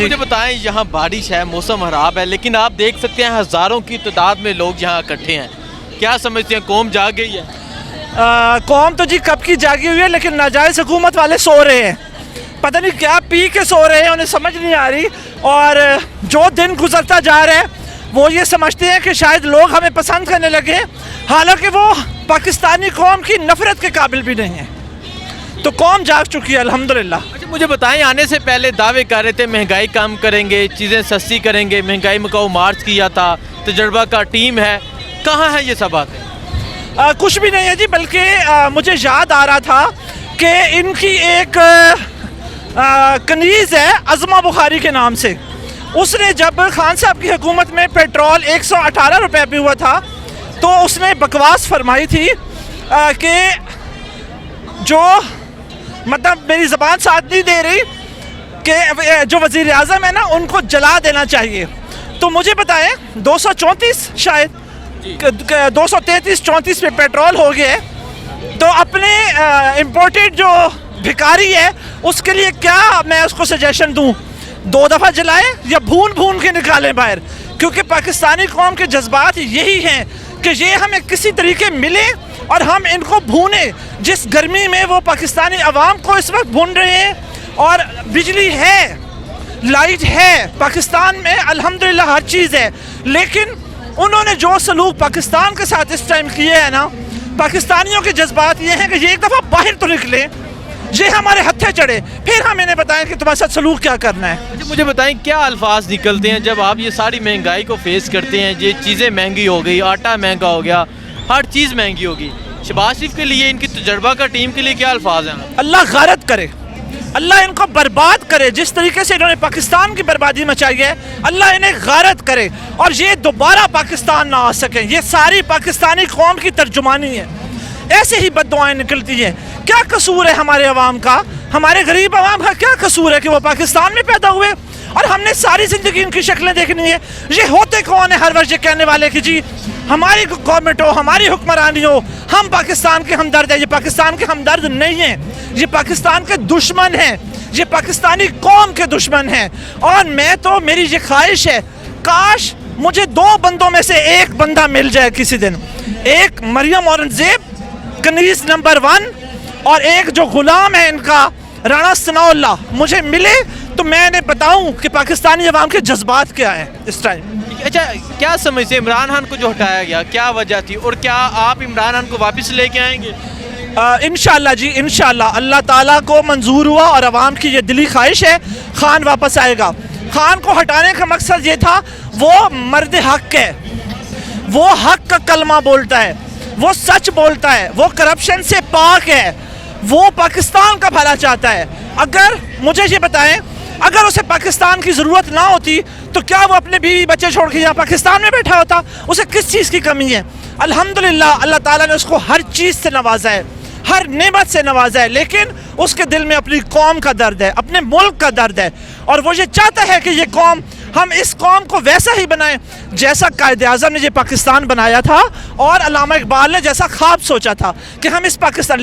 जी। मुझे बताएं, यहाँ बारिश है, मौसम खराब है, लेकिन आप देख सकते हैं हज़ारों की तादाद में लोग यहाँ इकट्ठे हैं। क्या समझते हैं, कौम जाग गई है? कौम तो जी कब की जागी हुई है, लेकिन नाजायज़ हुकूमत वाले सो रहे हैं। पता नहीं क्या पी के सो रहे हैं, उन्हें समझ नहीं आ रही। और जो दिन गुजरता जा रहा है वो ये समझते हैं कि शायद लोग हमें पसंद करने लगे, हालांकि वो पाकिस्तानी कौम की नफ़रत के काबिल भी नहीं है। तो कौम जाग चुकी है अल्हम्दुलिल्लाह। अच्छा, मुझे बताएं, आने से पहले दावे कर रहे थे महंगाई कम करेंगे, चीज़ें सस्ती करेंगे, महंगाई मुकाओ मार्च किया था, तजर्बा का टीम है, कहाँ है ये सब बातें? कुछ भी नहीं है जी, बल्कि मुझे याद आ रहा था कि इनकी एक कनीज़ है अज़मा बुखारी के नाम से। उसने जब खान साहब की हुकूमत में पेट्रोल 118 रुपये पे हुआ था तो उसने बकवास फरमाई थी कि जो मतलब मेरी ज़बान साथ नहीं दे रही कि जो वज़ीर आज़म है ना उनको जला देना चाहिए। तो मुझे बताएं 234 शायद 233-34 पे पेट्रोल हो गया है, तो अपने इम्पोर्टेड जो भिखारी है उसके लिए क्या मैं उसको सजेशन दूं, 2 दफ़ा जलाए या भून भून के निकालें बाहर। क्योंकि पाकिस्तानी कौम के जज्बात यही हैं कि ये हमें किसी तरीके मिले और हम इनको भूने। जिस गर्मी में वो पाकिस्तानी अवाम को इस वक्त भून रहे हैं, और बिजली है, लाइट है पाकिस्तान में, अल्हम्दुलिल्लाह हर चीज़ है, लेकिन उन्होंने जो सलूक पाकिस्तान के साथ इस टाइम किए हैं ना, पाकिस्तानियों के जज्बात ये हैं कि ये एक दफ़ा बाहर तो निकले, ये हमारे हत्थे चढ़े, फिर हम इन्हें बताएं कि तुम्हारे साथ सलूक क्या करना है। अच्छा, मुझे बताएं, क्या अल्फाज निकलते हैं जब आप ये सारी महंगाई को फेस करते हैं? ये चीज़ें महंगी हो गई, आटा महंगा हो गया, हर चीज़ महंगी होगी। शहबाज शरीफ के लिए, इनकी तजर्बा का टीम के लिए क्या अल्फाज हैं? अल्लाह गारत करे, अल्लाह इनको बर्बाद करे। जिस तरीके से इन्होंने पाकिस्तान की बर्बादी मचाई है, अल्लाह इन्हें गारत करे और ये दोबारा पाकिस्तान ना आ सके। ये सारी पाकिस्तानी कौम की तर्जुमानी है, ऐसे ही बद्दुआएं निकलती हैं। क्या कसूर है हमारे अवाम का, हमारे गरीब अवाम का क्या कसूर है कि वो पाकिस्तान में पैदा हुए और हमने सारी ज़िंदगी इनकी शक्लें देखनी है? ये होते कौन है हर वर्ष ये कहने वाले कि जी हमारी गवर्नमेंट हो, हमारी हुक्मरानी हो, हम पाकिस्तान के हमदर्द हैं। ये पाकिस्तान के हमदर्द नहीं हैं, ये पाकिस्तान के दुश्मन हैं, ये पाकिस्तानी कौम के दुश्मन हैं। और मैं तो, मेरी ये ख्वाहिश है, काश मुझे 2 बंदों में से एक बंदा मिल जाए किसी दिन, एक मरियम औरंगजेब कनीज़ नंबर 1 और एक जो गुलाम है इनका राणा सनाउल्लाह, मुझे मिले तो मैं इन्हें बताऊं कि पाकिस्तानी अवाम के जज्बात क्या हैं इस टाइम। अच्छा, क्या समझते हैं इमरान खान को जो हटाया गया, क्या वजह थी, और क्या आप इमरान खान को वापस लेके आएंगे? इंशाल्लाह जी, इंशाल्लाह अल्लाह ताला को मंजूर हुआ और अवाम की ये दिली ख्वाहिश है, खान वापस आएगा। खान को हटाने का मकसद ये था, वो मर्द हक है, वो हक का कलमा बोलता है, वो सच बोलता है, वो करप्शन से पाक है, वो पाकिस्तान का भला चाहता है। अगर मुझे ये बताएं, अगर उसे पाकिस्तान की ज़रूरत ना होती तो क्या वो अपने बीवी बच्चे छोड़ के यहाँ पाकिस्तान में बैठा होता? उसे किस चीज़ की कमी है? अल्हम्दुलिल्लाह अल्लाह ताला ने उसको हर चीज़ से नवाजा है, हर नेमत से नवाजा है, लेकिन उसके दिल में अपनी कौम का दर्द है, अपने मुल्क का दर्द है, और वो ये चाहता है कि ये कौम, हम इस कौम को वैसा ही बनाएं जैसा कायदे आज़म ने ये पाकिस्तान बनाया था और अल्लामा इकबाल ने जैसा ख्वाब सोचा था कि हम इस पाकिस्तान।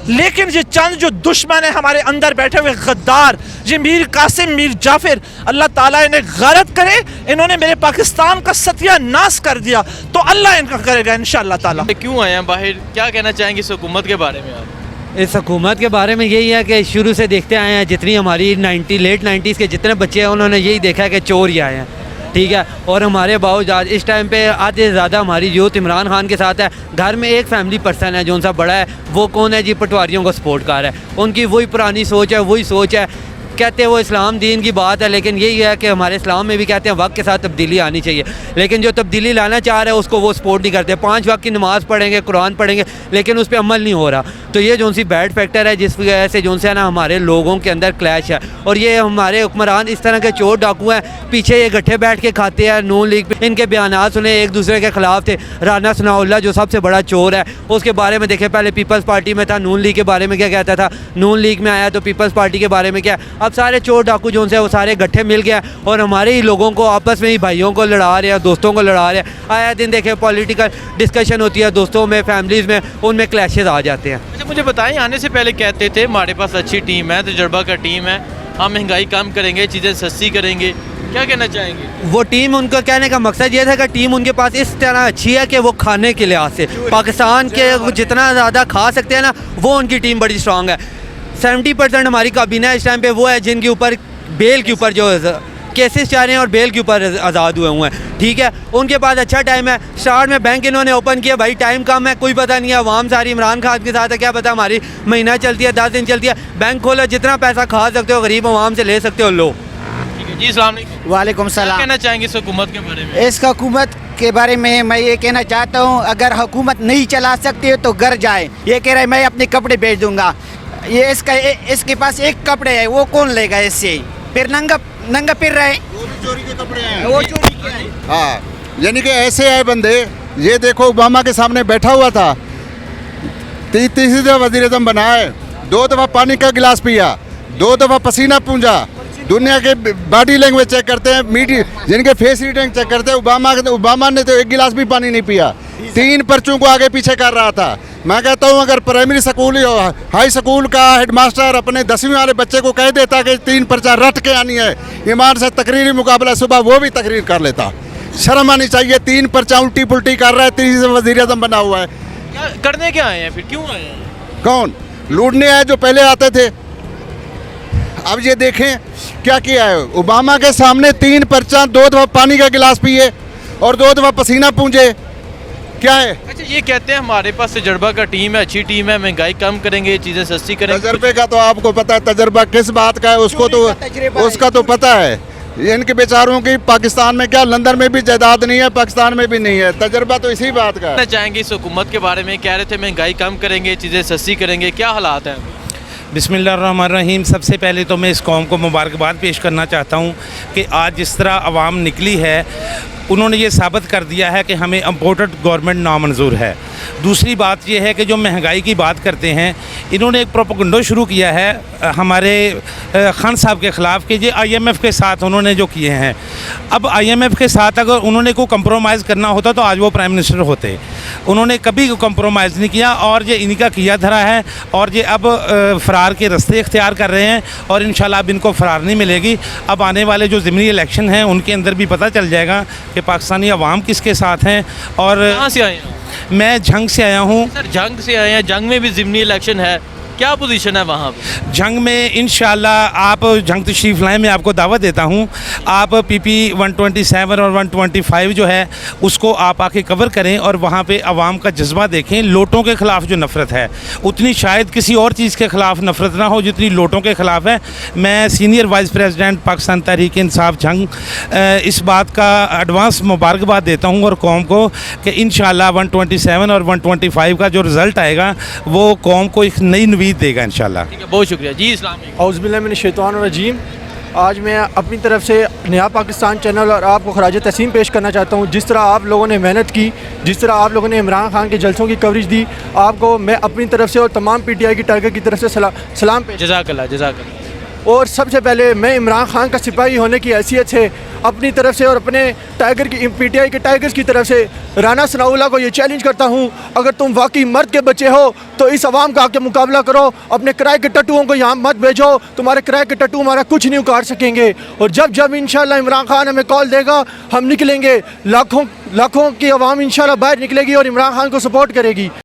लेकिन ये चंद जो दुश्मन है हमारे अंदर बैठे हुए गद्दार, ये मीर कासिम, मीर जाफिर, अल्लाह ताला इन्हें गलत करे, इन्होंने मेरे पाकिस्तान का सत्यानाश कर दिया, तो अल्लाह इनका करेगा इंशाअल्लाह ताला। क्यों आए हैं बाहर, क्या कहना चाहेंगे इस हुकूमत के बारे में आप? इस हुकूमत के बारे में यही है कि शुरू से देखते आए हैं, जितनी हमारी लेट 90s के जितने बच्चे हैं उन्होंने यही देखा है कि चोर ही आए हैं, ठीक है। और हमारे बावजूद इस टाइम पे आधे से ज़्यादा हमारी यूथ इमरान खान के साथ है। घर में एक फैमिली पर्सन है जो उनसा बड़ा है, वो कौन है जी? पटवारियों को सपोर्ट कर रहा है। उनकी वही पुरानी सोच है, वही सोच है, कहते हैं वो इस्लाम दीन की बात है, लेकिन यही है कि हमारे इस्लाम में भी कहते हैं वक्त के साथ तब्दीली आनी चाहिए, लेकिन जो तब्दीली लाना चाह रहे हैं उसको वो सपोर्ट नहीं करते। 5 वक्त की नमाज़ पढ़ेंगे, कुरान पढ़ेंगे, लेकिन उस पर अमल नहीं हो रहा। तो ये जो सी बैड फैक्टर है जिस वजह से जो है ना हमारे लोगों के अंदर क्लैश है। और ये हमारे हुक्मरान इस तरह के चोर डाकू हैं, पीछे ये गट्ठे बैठ के खाते हैं। नून लीग पे इनके बयान सुने एक दूसरे के खिलाफ थे। राना सनाउल्लाह जो सबसे बड़ा चोर है, उसके बारे में देखे, पहले पीपल्स पार्टी में था, नून लीग के बारे में क्या कहता था, नून लीग में आया तो पीपल्स पार्टी के बारे में क्या। अब सारे चोर डाकू जो उनसे वो सारे गट्ठे मिल गया और हमारे ही लोगों को आपस में ही भाइयों को लड़ा रहे हैं, दोस्तों को लड़ा रहे हैं। आया दिन देखे पॉलिटिकल डिस्कशन होती है दोस्तों में, फैमिलीज़ में, उनमें क्लैशेज आ जाते हैं। अच्छा, मुझे बताएं, आने से पहले कहते थे हमारे पास अच्छी टीम है, तजुर्बा का टीम है, हम महंगाई कम करेंगे, चीज़ें सस्ती करेंगे, क्या कहना चाहेंगे? वो टीम, उनका कहने का मकसद ये था कि टीम उनके पास इस तरह अच्छी है कि वो खाने के लिहाज से पाकिस्तान के वो जितना ज़्यादा खा सकते हैं ना, वो उनकी टीम बड़ी स्ट्रांग है। 70% हमारी काबीना इस टाइम पे वो है जिनके ऊपर बेल के ऊपर जो केसेस जा रहे हैं और बेल के ऊपर आज़ाद हुए हुए हैं, ठीक है। उनके पास अच्छा टाइम है। स्टार्ट में बैंक इन्होंने ओपन किया, भाई टाइम कम है, कोई पता नहीं है, अवाम सारी इमरान खान के साथ है, क्या पता हमारी महीना चलती है, 10 दिन चलती है। बैंक खोलो, जितना पैसा खा सकते हो गरीब अवाम से ले सकते हो, लो। जी अस्सलाम वालेकुम। वालेकुम क्या सलाम। कहना चाहेंगे इस हुकूमत के बारे में? इस हुकूमत के बारे में मैं ये कहना चाहता हूँ, अगर हुकूमत नहीं चला सकती है तो घर जाए। ये कह रहा है मैं अपने कपड़े बेच दूंगा, ये इसके पास एक कपड़े है, वो कौन लेगा इससे? फिर नंगा फिर रहे, चोरी के कपड़े हैं। वो चोरी किया है। हाँ, यानी कि ऐसे है बंदे। ये देखो ओबामा के सामने बैठा हुआ था, तीसरी दफा वज़ीर आज़म बना है, 2 दफ़ा पानी का गिलास पिया, 2 दफ़ा पसीना पूंजा। दुनिया के बॉडी लैंग्वेज चेक करते हैं, जिनके फेस रीडिंग चेक करते हैं। ओबामा ने तो एक गिलास भी पानी नहीं पिया, 3 पर्चों को आगे पीछे कर रहा था। मैं कहता हूँ अगर प्राइमरी स्कूल या हाई स्कूल का हेडमास्टर अपने 10वीं वाले बच्चे को कह देता कि 3 पर्चा रट के आनी है, ईमान से तकरीरी मुकाबला, सुबह वो भी तकरीर कर लेता। शर्म आनी चाहिए, 3 पर्चा उल्टी पुल्टी कर रहा है, 3 वज़ीर आज़म बना हुआ है। करने क्या आए हैं फिर, क्यों आए हैं? कौन लूटने आए? जो पहले आते थे। अब ये देखें क्या किया है। ओबामा के सामने 3 पर्चा, 2 दफ़ा पानी का गिलास पिए और 2 दफ़ा पसीना पूंजे, क्या है? अच्छा, ये कहते हैं हमारे पास तजर्बा का टीम है, अच्छी टीम है, महंगाई कम करेंगे, चीज़ें सस्ती करेंगे। तजर्बे का तो आपको पता है, तजर्बा किस बात का है उसका तो पता है। इनके बेचारों की पाकिस्तान में क्या, लंदन में भी जायदाद नहीं है, पाकिस्तान में भी नहीं है। तजर्बा तो इसी बात का है। कहना चाहेंगे इस हुकूमत के बारे में? कह रहे थे महंगाई कम करेंगे, चीज़ें सस्ती करेंगे, क्या हालात हैं? बिस्मिल्लाहिर्रहमानिर्रहीम। सबसे पहले तो मैं इस कौम को मुबारकबाद पेश करना चाहता हूँ कि आज जिस तरह आवाम निकली है, उन्होंने ये साबित कर दिया है कि हमें इम्पोर्टेड गवर्नमेंट नामंजूर है। दूसरी बात यह है कि जो महंगाई की बात करते हैं, इन्होंने एक प्रोपेगेंडा शुरू किया है हमारे खान साहब के ख़िलाफ़ कि ये IMF के साथ उन्होंने जो किए हैं। अब IMF के साथ अगर उन्होंने कोई कंप्रोमाइज़ करना होता तो आज वो प्राइम मिनिस्टर होते। उन्होंने कभी कंप्रोमाइज़ नहीं किया और ये इनका किया धरा है और ये अब फ़रार के रास्ते इख्तियार कर रहे हैं और इंशाल्लाह अब इनको फ़रार नहीं मिलेगी। अब आने वाले जो ज़िमनी इलेक्शन हैं उनके अंदर भी पता चल जाएगा कि पाकिस्तानी अवाम किसके साथ हैं। और कहाँ से आए हैं? मैं जंग से आया हूँ। सर जंग से आए हैं, जंग में भी ज़िमनी इलेक्शन है, क्या पोजीशन है वहाँ पे? जंग में इंशाल्लाह आप जंग तशरीफ़ लाएँ, मैं आपको दावत देता हूँ। आप PP 127 और 125 जो है उसको आप आके कवर करें और वहाँ पे अवाम का जज्बा देखें। लोटों के ख़िलाफ़ जो नफ़रत है उतनी शायद किसी और चीज़ के ख़िलाफ़ नफ़रत ना हो जितनी लोटों के ख़िलाफ़ है। मैं senior vice president Pakistan Tehreek Insaf जंग इस बात का एडवांस मुबारकबाद देता हूँ और कौम को कि इंशाल्लाह 127 और 125 का जो रिज़ल्ट आएगा वो कौम को एक नई देगा इंशाल्लाह। ठीक है, बहुत शुक्रिया जी। इस्लाम औज़ुबिल्लाहिमिनश्शैतानिर्रजीम। आज मैं अपनी तरफ से नया पाकिस्तान चैनल और आपको खराज तहसीन पेश करना चाहता हूँ। जिस तरह आप लोगों ने मेहनत की, जिस तरह आप लोगों ने इमरान खान के जलसों की कवरेज दी, आपको मैं अपनी तरफ से और तमाम PTI की टारगेट की तरफ से सलाम पेश। जज़ाकल्लाह। और सबसे पहले मैं इमरान खान का सिपाही होने की हैसियत से अपनी तरफ से और अपने टाइगर की PTI के टाइगर्स की तरफ से राना सनाउल्लाह को ये चैलेंज करता हूँ, अगर तुम वाकई मर्द के बच्चे हो तो इस अवाम का आके मुकाबला करो, अपने किराए के टट्टुओं को यहाँ मत भेजो, तुम्हारे किराए के टट्टू हमारा कुछ नहीं उखाड़ सकेंगे। और जब इंशाल्लाह इमरान खान हमें कॉल देगा हम निकलेंगे, लाखों की अवाम इंशाल्लाह बाहर निकलेगी और इमरान खान को सपोर्ट करेगी।